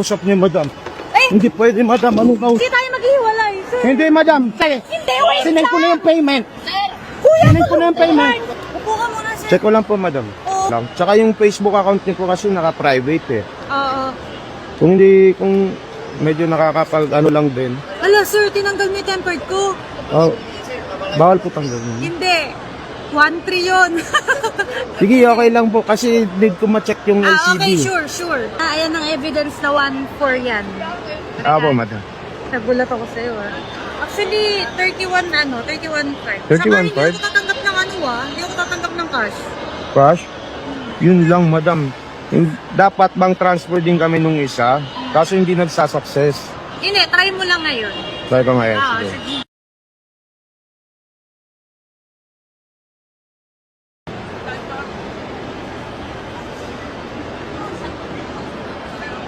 Kausap niyo, madam. Ay! Hindi pwede, madam. Anong kausap? Hindi tayo maghiwalay, sir. Hindi, madam. Hindi, wait Sinend ko na lang. yung payment. Sir, kuya, Sinend ko na yung payment. upo ka muna, sir. Check ko lang po, madam. Oo. Lang. Tsaka yung Facebook account niyo po kasi naka-private eh. Oo. Kung medyo nakakapag ano lang din. Ala, sir, tinanggal mo yung tempered ko. Oh, bawal po tanggalin. Hindi. 1-3 yun. Sige, okay lang po kasi need ko ma-check yung LCD. Okay, sure. Ayan ang evidence na 1-4 yan. Apo, madam. Nagulat ako sa'yo, Actually, 31 card. 31 Saka hindi card? ako tatanggap ng hindi ako tatanggap ng cash. Cash? Yun lang, madam. Dapat bang transfer din kami nung isa? Kaso hindi nagsasucess. Hindi, try mo lang ngayon. Try ko ngayon. Ah, Sige. sige.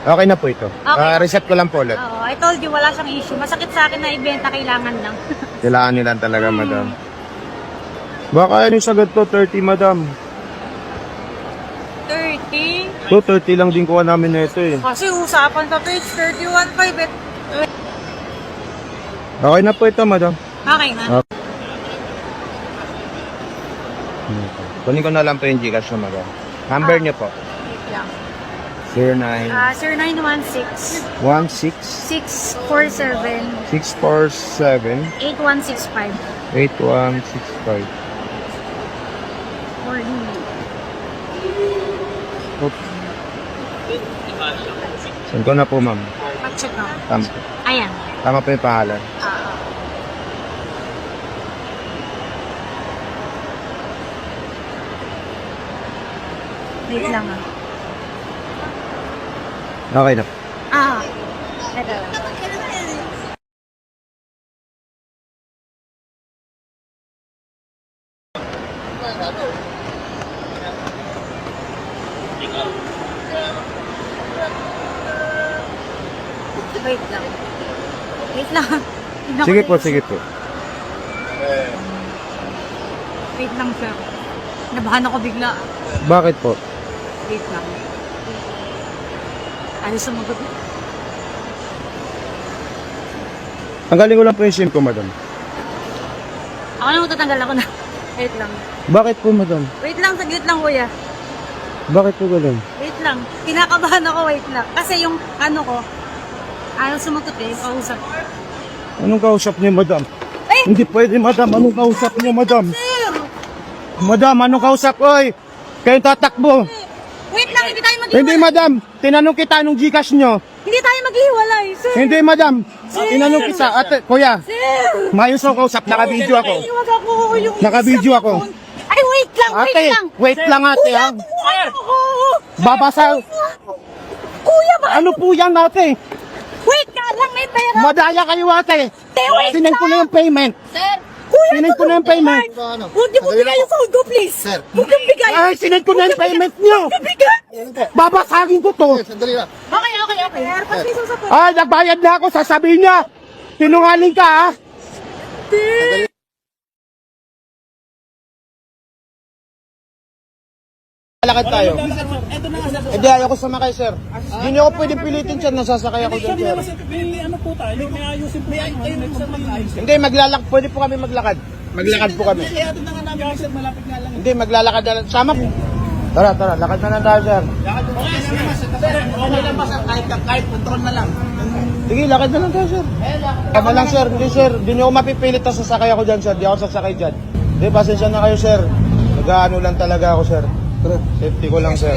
Okay na po ito. Okay. Reset ko lang po ulit. Oo, I told you, wala siyang issue. Masakit sa akin na ibenta, kailangan lang. Kailangan nila talaga, madam. Baka ano yung sagot to? 30, madam. 30? To 30 lang din kuha namin na ito eh. Kasi usapan sa page, 31.5 eh. Okay na po ito, madam. Okay na. Kunin ko na lang po yung Gcash na, madam. Number niyo po. Wait lang. 09 Sir 916 16 647 647 8165. 8165. Oops. Saan ko na po, ma'am? Pag-check na. Tama. Ayan. Tama po yung pangalan. Wait lang Okay na. Ito. Wait lang. Tignan ko Sige na po, yung- sige po. Wait lang, sir. Nabahan ako bigla. Bakit po? Wait lang. Ano sumagot? Tanggalin ko lang po yung SIM ko, madam. Ako na matatanggal ako na. Wait lang. Bakit po, madam? Wait lang, saglit lang, kuya. Bakit po ganun? Wait lang. Kinakabahan ako, wait lang. Kasi yung ko, ayaw sumagot kausap. Anong kausap niyo, madam? Eh! Hindi pwede, madam. Anong kausap niyo, madam? Sir! Madam, anong kausap? Oy! Kayong tatakbo. Wait lang, hindi tayo maghiwalay. Hindi, madam. Tinanong kita anong Gcash nyo. Hindi tayo maghiwalay, sir. Hindi, madam. Tinanong kita. Ate, kuya. Sir! Mayos ako kausap. Naka-video ako. Iwag ako yung Naka-video ako. Ay, wait lang, wait Ate, lang. wait lang, ate. Kuya, Ha? tuwan ako. Babasa. Kuya, ba? Ano po yan, ate? Wait ka lang, may pera. Madaya kayo, ate. Wait Sinend ko na yung payment. Sir! Kuya, Sinend ko na yung payment. Huwag niyo po bigay yung phone ko, please. Sir. Huwag niyo bigay. Ay, sinend ko na yung payment nyo. Bigay. Babasagin ko to. Sandali lang. Okay. Airpods dito sa phone. Ay, nagbayad na ako. Sasabihin niya. Sinungaling ka, ha? Lakad tayo. Hindi, ayoko sumakay, sir. Hindi niyo ako pwedeng pilitin, sir. Nasasakay ako dyan, sir. Ano po tayo? May ayusin po tayo. Hindi, maglalakad. Pwede po kami maglakad. Maglakad po kami. Kaya ito na nga namin, sir, malapit nga lang. Hindi, maglalakad na lang. Sama po. Tara, lakad na lang tayo, sir. Okay lang ba, sir? Kahit control na lang. Sige, lakad na lang tayo, sir. Tama lang, sir. Hindi, sir. Hindi niyo ako mapipilit na sasakay ako dyan, sir. Hindi ako sasakay dyan. Hindi, pasensya na kayo, sir. Nag-ano lang talaga ako, sir. Safety ko lang, sir.